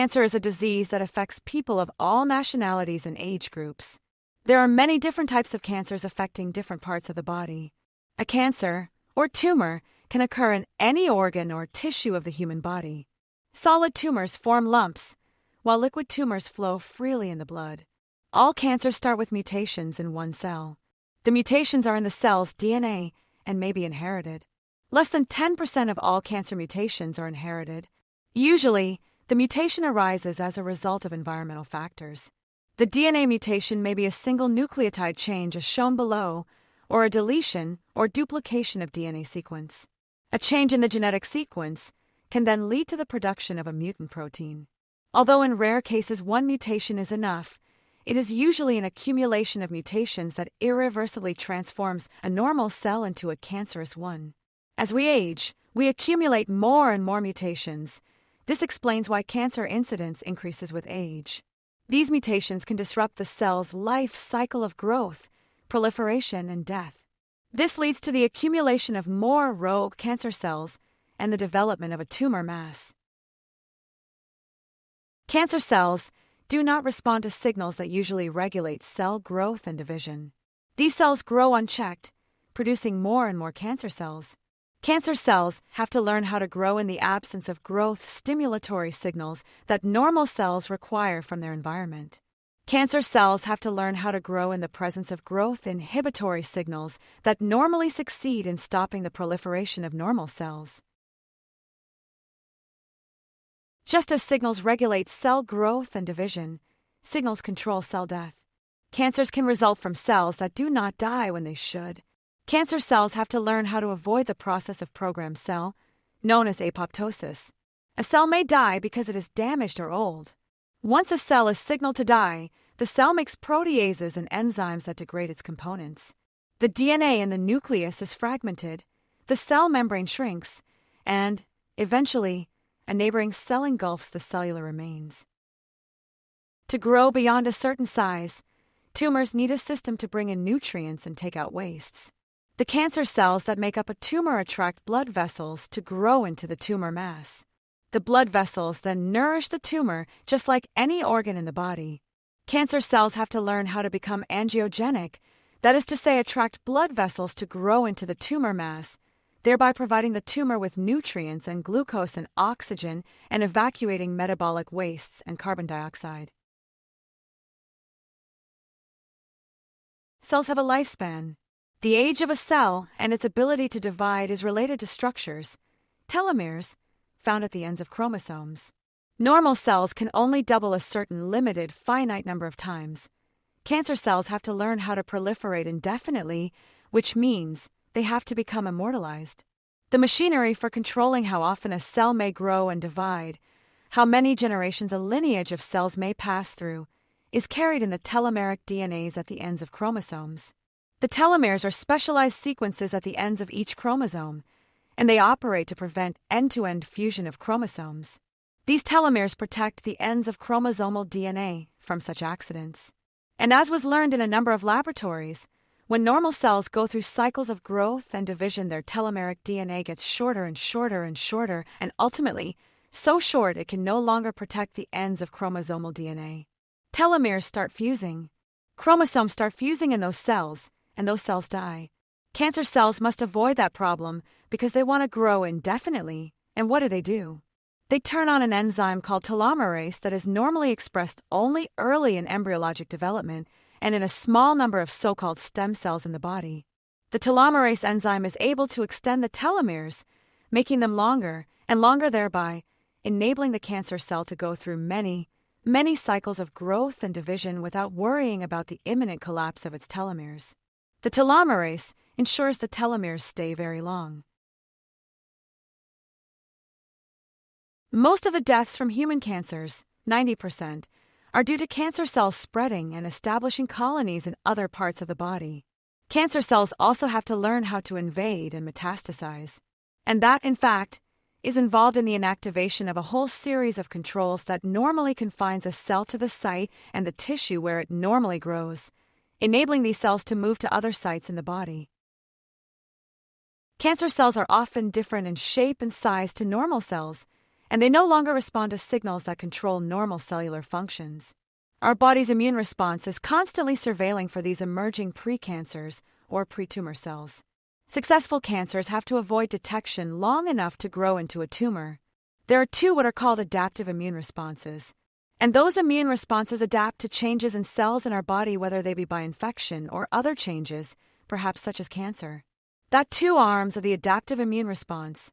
Cancer is a disease that affects people of all nationalities and age groups. There are many different types of cancers affecting different parts of the body. A cancer, or tumor, can occur in any organ or tissue of the human body. Solid tumors form lumps, while liquid tumors flow freely in the blood. All cancers start with mutations in one cell. The mutations are in the cell's DNA and may be inherited. Less than 10% of all cancer mutations are inherited. Usually, the mutation arises as a result of environmental factors. The DNA mutation may be a single nucleotide change as shown below, or a deletion or duplication of DNA sequence. A change in the genetic sequence can then lead to the production of a mutant protein. Although in rare cases one mutation is enough, it is usually an accumulation of mutations that irreversibly transforms a normal cell into a cancerous one. As we age, we accumulate more and more mutations. This explains why cancer incidence increases with age. These mutations can disrupt the cell's life cycle of growth, proliferation, and death. This leads to the accumulation of more rogue cancer cells and the development of a tumor mass. Cancer cells do not respond to signals that usually regulate cell growth and division. These cells grow unchecked, producing more and more cancer cells. Cancer cells have to learn how to grow in the absence of growth stimulatory signals that normal cells require from their environment. Cancer cells have to learn how to grow in the presence of growth inhibitory signals that normally succeed in stopping the proliferation of normal cells. Just as signals regulate cell growth and division, signals control cell death. Cancers can result from cells that do not die when they should. Cancer cells have to learn how to avoid the process of programmed cell, known as apoptosis. A cell may die because it is damaged or old. Once a cell is signaled to die, the cell makes proteases and enzymes that degrade its components. The DNA in the nucleus is fragmented, the cell membrane shrinks, and, eventually, a neighboring cell engulfs the cellular remains. To grow beyond a certain size, tumors need a system to bring in nutrients and take out wastes. The cancer cells that make up a tumor attract blood vessels to grow into the tumor mass. The blood vessels then nourish the tumor just like any organ in the body. Cancer cells have to learn how to become angiogenic, that is to say, attract blood vessels to grow into the tumor mass, thereby providing the tumor with nutrients and glucose and oxygen and evacuating metabolic wastes and carbon dioxide. Cells have a lifespan. The age of a cell and its ability to divide is related to structures, telomeres, found at the ends of chromosomes. Normal cells can only double a certain limited, finite number of times. Cancer cells have to learn how to proliferate indefinitely, which means they have to become immortalized. The machinery for controlling how often a cell may grow and divide, how many generations a lineage of cells may pass through, is carried in the telomeric DNAs at the ends of chromosomes. The telomeres are specialized sequences at the ends of each chromosome, and they operate to prevent end-to-end fusion of chromosomes. These telomeres protect the ends of chromosomal DNA from such accidents. And as was learned in a number of laboratories, when normal cells go through cycles of growth and division, their telomeric DNA gets shorter and shorter and shorter, and ultimately, so short it can no longer protect the ends of chromosomal DNA. Telomeres start fusing. Chromosomes start fusing in those cells, and those cells die. Cancer cells must avoid that problem because they want to grow indefinitely, and what do? They turn on an enzyme called telomerase that is normally expressed only early in embryologic development and in a small number of so-called stem cells in the body. The telomerase enzyme is able to extend the telomeres, making them longer and longer, thereby enabling the cancer cell to go through many cycles of growth and division without worrying about the imminent collapse of its telomeres. The telomerase ensures the telomeres stay very long. Most of the deaths from human cancers, 90%, are due to cancer cells spreading and establishing colonies in other parts of the body. Cancer cells also have to learn how to invade and metastasize. And that, in fact, is involved in the inactivation of a whole series of controls that normally confines a cell to the site and the tissue where it normally grows, enabling these cells to move to other sites in the body. Cancer cells are often different in shape and size to normal cells, and they no longer respond to signals that control normal cellular functions. Our body's immune response is constantly surveilling for these emerging precancers or pretumor cells. Successful cancers have to avoid detection long enough to grow into a tumor. There are two what are called adaptive immune responses, and those immune responses adapt to changes in cells in our body, whether they be by infection or other changes, perhaps such as cancer. That two arms of the adaptive immune response.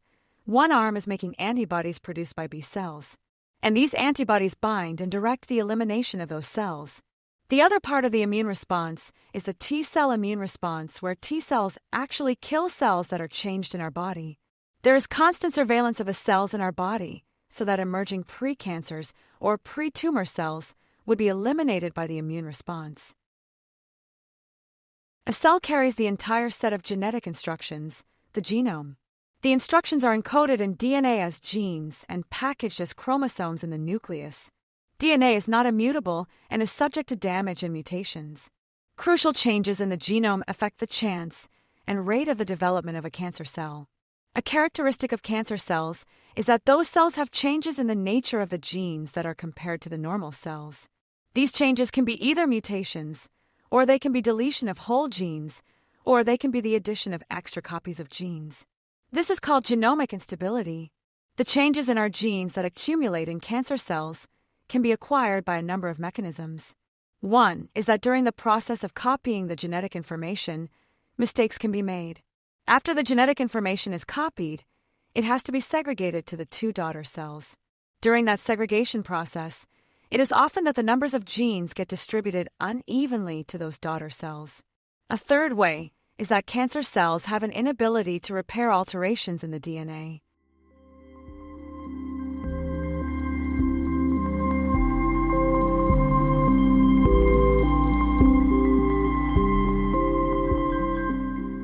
One arm is making antibodies produced by B cells, and these antibodies bind and direct the elimination of those cells. The other part of the immune response is the T-cell immune response, where T cells actually kill cells that are changed in our body. There is constant surveillance of the cells in our body so that emerging precancers or pre-tumor cells would be eliminated by the immune response. A cell carries the entire set of genetic instructions, the genome. The instructions are encoded in DNA as genes and packaged as chromosomes in the nucleus. DNA is not immutable and is subject to damage and mutations. Crucial changes in the genome affect the chance and rate of the development of a cancer cell. A characteristic of cancer cells is that those cells have changes in the nature of the genes that are compared to the normal cells. These changes can be either mutations, or they can be deletion of whole genes, or they can be the addition of extra copies of genes. This is called genomic instability. The changes in our genes that accumulate in cancer cells can be acquired by a number of mechanisms. One is that during the process of copying the genetic information, mistakes can be made. After the genetic information is copied, it has to be segregated to the two daughter cells. During that segregation process, it is often that the numbers of genes get distributed unevenly to those daughter cells. A third way is that cancer cells have an inability to repair alterations in the DNA.